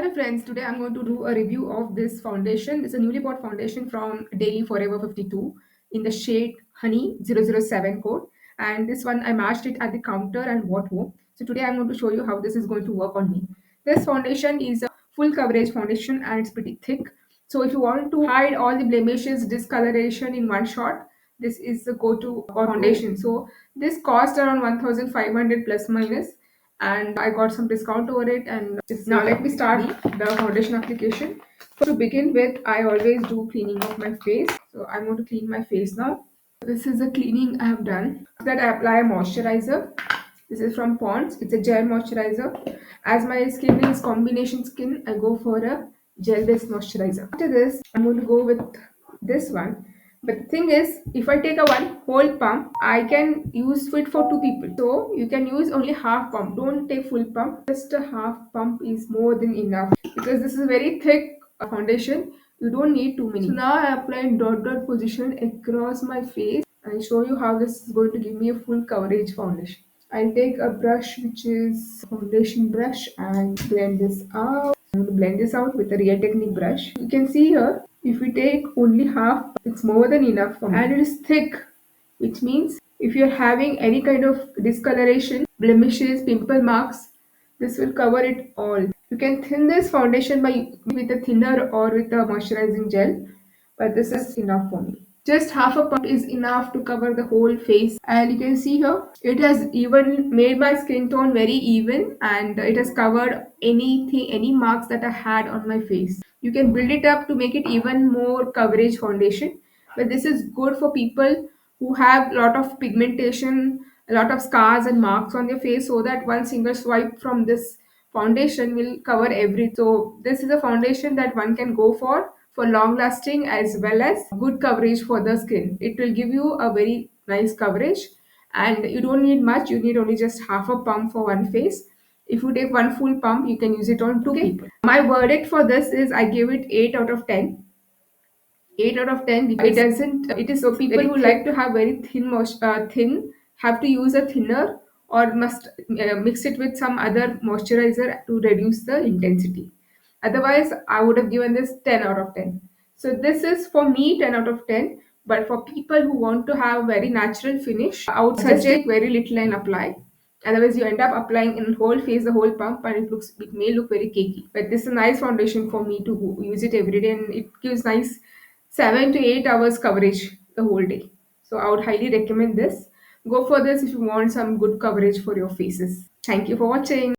Hi friends, today I'm going to do a review of this foundation. It's a newly bought foundation from Daily Forever 52 in the shade Honey 007 code. And this one I matched it at the counter and bought home. So today I'm going to show you how this is going to work on me. This foundation is a full coverage foundation and it's pretty thick. So if you want to hide all the blemishes, discoloration in one shot, this is the go-to foundation. So this cost around 1500 plus minus, and I got some discount over it. And now let me start the foundation application. To begin with, I always do cleaning of my face. So I'm going to clean my face now. This is the cleaning I have done. After that, I apply a moisturizer. This is from Pond's. It's a gel moisturizer. As my skin is combination skin, I go for a gel-based moisturizer. After this, I'm going to go with this one. But the thing is, if I take a one whole pump, I can use it for two people. So you can use only half pump. Don't take full pump. Just a half pump is more than enough because this is a very thick foundation. You don't need too many. So now I apply dot dot position across my face and show you how this is going to give me a full coverage foundation. I'll take a brush which is foundation brush and blend this out. I'm going to blend this out with a Real Technique brush. You can see here, if we take only half, it's more than enough for me. And it is thick, which means if you're having any kind of discoloration, blemishes, pimple marks, this will cover it all. You can thin this foundation by with a thinner or with a moisturizing gel, but this is enough for me. Just half a pump is enough to cover the whole face, and you can see here it has even made my skin tone very even, and it has covered any marks that I had on my face. You can build it up to make it even more coverage foundation, but this is good for people who have a lot of pigmentation, a lot of scars and marks on their face, so that one single swipe from this foundation will cover everything. So this is a foundation that one can go for long lasting as well as good coverage for the skin. It will give you a very nice coverage, and you don't need much. You need only just half a pump for one face. If you take one full pump, you can use it on two people. My verdict for this is I give it 8 out of 10. 8 out of 10 because it doesn't it is so people who like to have very thin have to use a thinner or must mix it with some other moisturizer to reduce the intensity. Otherwise I would have given this 10 out of 10. So this is for me 10 out of 10, but for people who want to have very natural finish, I would suggest very little and apply. Otherwise, you end up applying in whole face the whole pump, and it may look very cakey. But this is a nice foundation for me to use it every day, and it gives nice 7 to 8 hours coverage the whole day. So I would highly recommend this. Go for this if you want some good coverage for your faces. Thank you for watching.